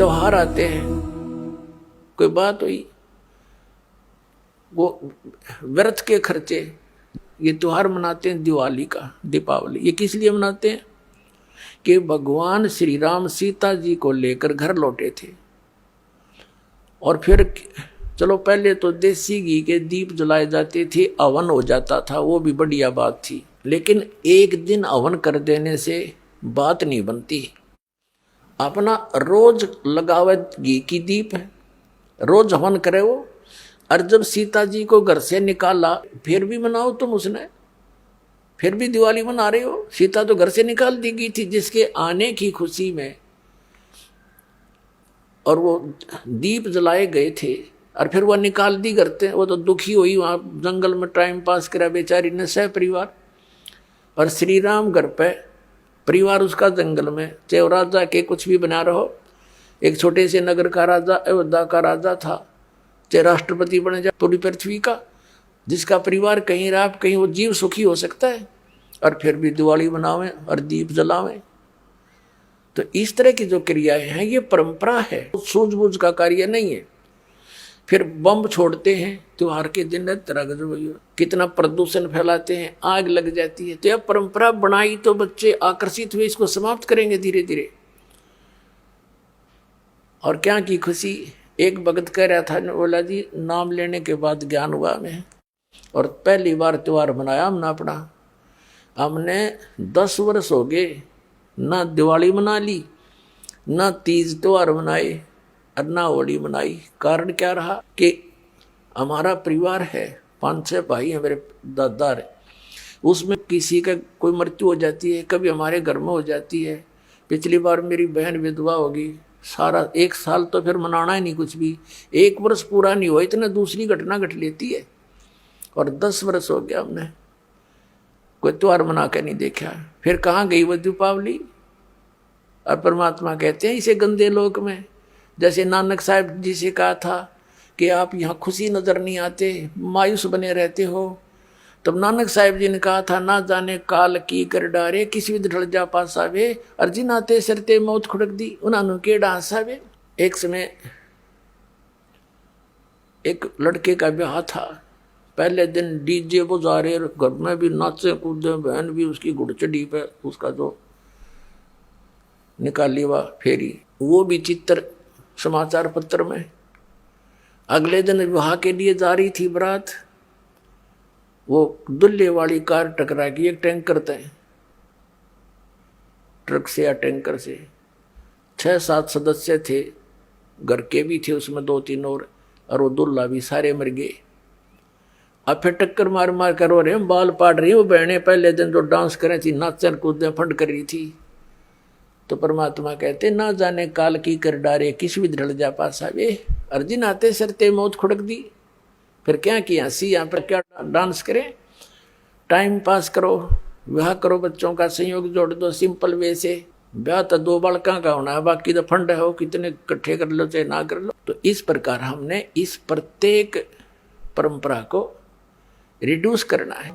त्योहार आते हैं, कोई बात हुई, वो व्रत के खर्चे, ये त्योहार मनाते हैं दिवाली का, दीपावली, ये किस लिए मनाते हैं कि भगवान श्री राम सीता जी को लेकर घर लौटे थे। और फिर चलो पहले तो देसी घी के दीप जलाए जाते थे, हवन हो जाता था, वो भी बढ़िया बात थी, लेकिन एक दिन हवन कर देने से बात नहीं बनती। अपना रोज लगावे घी की दीप है, रोज हवन करे वो। और जब सीता जी को घर से निकाला, फिर भी मनाओ तुम उसने, फिर भी दिवाली मना रहे हो। सीता तो घर से निकाल दी गई थी जिसके आने की खुशी में, और वो दीप जलाए गए थे, और फिर वो निकाल दी करते। वो तो दुखी हुई, वहाँ जंगल में टाइम पास करा बेचारी ने सह परिवार। और श्री राम घर पे, परिवार उसका जंगल में, चाहे राजा के कुछ भी बना रहो, एक छोटे से नगर का राजा, अयोध्या का राजा था, चाहे राष्ट्रपति बने जाए पूरी पृथ्वी का, जिसका परिवार कहीं रहा कहीं वो जीव सुखी हो सकता है, और फिर भी दिवाली मनावें और दीप जलावें। तो इस तरह की जो क्रियाएं हैं ये परंपरा है, सूझबूझ का कार्य नहीं है। फिर बम छोड़ते हैं त्योहार के दिन, तरह कितना प्रदूषण फैलाते हैं, आग लग जाती है। तो यह परंपरा बनाई तो बच्चे आकर्षित हुए, इसको समाप्त करेंगे धीरे धीरे। और क्या की खुशी, एक भगत कह रहा था, बोला जी नाम लेने के बाद ज्ञान हुआ हमें, और पहली बार त्योहार मनाया हमने अपना। हमने 10 वर्ष हो गए ना दिवाली मना ली, ना तीज त्योहार मनाए, और ना होली मनाई। कारण क्या रहा कि हमारा परिवार है, 5-6 भाई हैं, मेरे दादा है, उसमें किसी का कोई मृत्यु हो जाती है, कभी हमारे घर में हो जाती है। पिछली बार मेरी बहन विधवा होगी, सारा 1 साल तो फिर मनाना ही नहीं कुछ भी, 1 वर्ष पूरा नहीं हुआ इतना दूसरी घटना घट लेती है। और 10 वर्ष हो गया हमने कोई त्योहार मना के नहीं देखा। फिर कहाँ गई वो दीपावली। और परमात्मा कहते हैं इसे गंदे लोक में, जैसे नानक साहब जी से कहा था कि आप यहाँ खुशी नजर नहीं आते, मायूस बने रहते हो। तब नानक साहब जी ने कहा था, ना जाने काल की कर डारे, किसी भी ढल जा पासावे, अर्जी नाते सरते मौत खुड़क दी, उन्होंने के डांसावे। एक समय एक लड़के का ब्याह था, पहले दिन डीजे बजा रहे, घर में भी नाचे कूदे, बहन भी उसकी घुड़चड़ी पे उसका जो निकाली हुआ फेरी, वो भी चित्र समाचार पत्र में। अगले दिन विवाह के लिए जा रही थी बारात, वो दुल्हे वाली कार टकरा गई एक टैंकर से, ट्रक से या टैंकर से। 6-7 सदस्य थे, घर के भी थे उसमें 2-3 और वो दुल्हा भी, सारे मर गए। अब फिर टक्कर मार मार कर रो रहे हैं, बाल पाड़ रही वो बहनें, पहले दिन जो डांस कर रही थी, नाचन कूदे फंड कर रही थी। तो परमात्मा कहते, ना जाने काल की कर डारे, किस भी ढल जा पासा वे, अर्जुन आते सरते मौत खुड़क दी। फिर क्या किया, सी यहाँ पर क्या डांस करें, टाइम पास करो, विवाह करो, बच्चों का संयोग जोड़ दो सिंपल वे से। ब्याह तो 2 बालका का होना है, बाकी तो फंड है, हो कितने इकट्ठे कर लो चाहे ना कर लो। तो इस प्रकार हमने इस प्रत्येक परंपरा को रिड्यूस करना है।